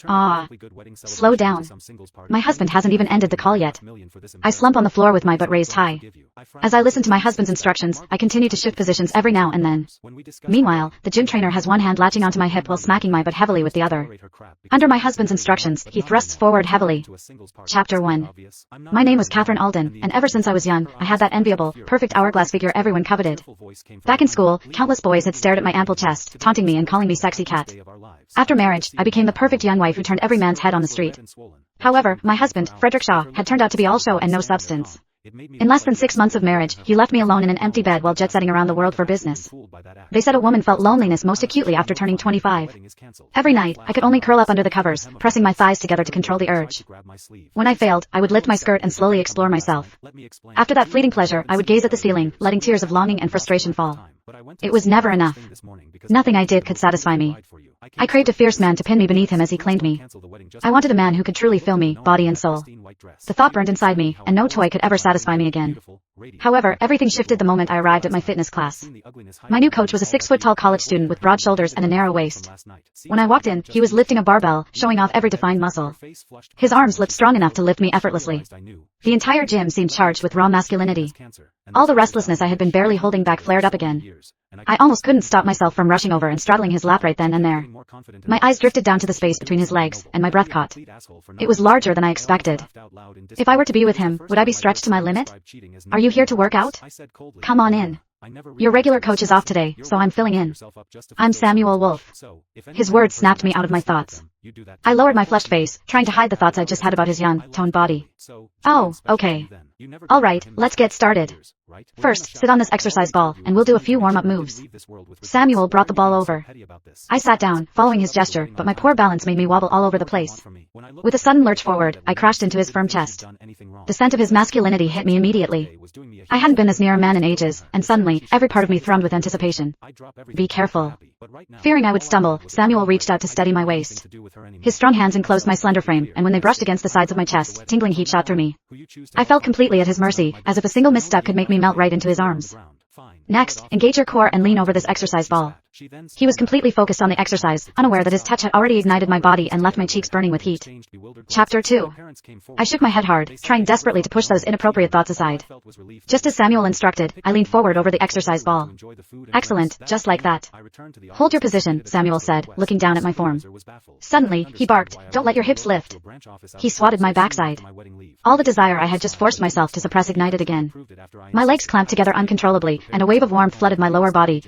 Ah, slow down. My husband hasn't even ended the call yet. I slump on the floor with my butt raised high. As I listen to my husband's instructions, I continue to shift positions every now and then. Meanwhile, the gym trainer has one hand latching onto my hip while smacking my butt heavily with the other. Under my husband's instructions, he thrusts forward heavily. Chapter 1. My name was Catherine Alden, and ever since I was young, I had that enviable, perfect hourglass figure everyone coveted. Back in school, countless boys had stared at my ample chest, taunting me and calling me sexy cat. After marriage, I became the perfect young wife who turned every man's head on the street. However, my husband, Frederick Shaw, had turned out to be all show and no substance. In less than 6 months of marriage, he left me alone in an empty bed while jet-setting around the world for business. They said a woman felt loneliness most acutely after turning 25. Every night, I could only curl up under the covers, pressing my thighs together to control the urge. When I failed, I would lift my skirt and slowly explore myself. After that fleeting pleasure, I would gaze at the ceiling, letting tears of longing and frustration fall. It was never enough. Nothing I did could satisfy me. I craved a fierce man to pin me beneath him as he claimed me. I wanted a man who could truly fill me, body and soul. The thought burned inside me, and no toy could ever satisfy me again. However, everything shifted the moment I arrived at my fitness class. My new coach was a 6-foot-tall college student with broad shoulders and a narrow waist. When I walked in, he was lifting a barbell, showing off every defined muscle. His arms looked strong enough to lift me effortlessly. The entire gym seemed charged with raw masculinity. All the restlessness I had been barely holding back flared up again. I almost couldn't stop myself from rushing over and straddling his lap right then and there. My eyes drifted down to the space between his legs, and my breath caught. It was larger than I expected. If I were to be with him, would I be stretched to my limit? Are you here to work out? Come on in. Your regular coach is off today, so I'm filling in. I'm Samuel Wolf. His words snapped me out of my thoughts. I lowered my flushed face, trying to hide the thoughts I just had about his young, toned body. Oh, okay. All right, let's get started. First, sit on this exercise ball, and we'll do a few warm-up moves. Samuel brought the ball over. I sat down, following his gesture, but my poor balance made me wobble all over the place. With a sudden lurch forward, I crashed into his firm chest. The scent of his masculinity hit me immediately. I hadn't been this near a man in ages, and suddenly, every part of me thrummed with anticipation. Be careful. Fearing I would stumble, Samuel reached out to steady my waist. His strong hands enclosed my slender frame, and when they brushed against the sides of my chest, tingling heat shot through me. I felt completely at his mercy, as if a single misstep could make me melt right into his arms. Next, engage your core and lean over this exercise ball. He was completely focused on the exercise, unaware that his touch had already ignited my body and left my cheeks burning with heat. Chapter 2. I shook my head hard, trying desperately to push those inappropriate thoughts aside. Just as Samuel instructed, I leaned forward over the exercise ball. Excellent, just like that. Hold your position, Samuel said, looking down at my form. Suddenly, he barked, "Don't let your hips lift." He swatted my backside. All the desire I had just forced myself to suppress ignited again. My legs clamped together uncontrollably, and a wave of warmth flooded my lower body,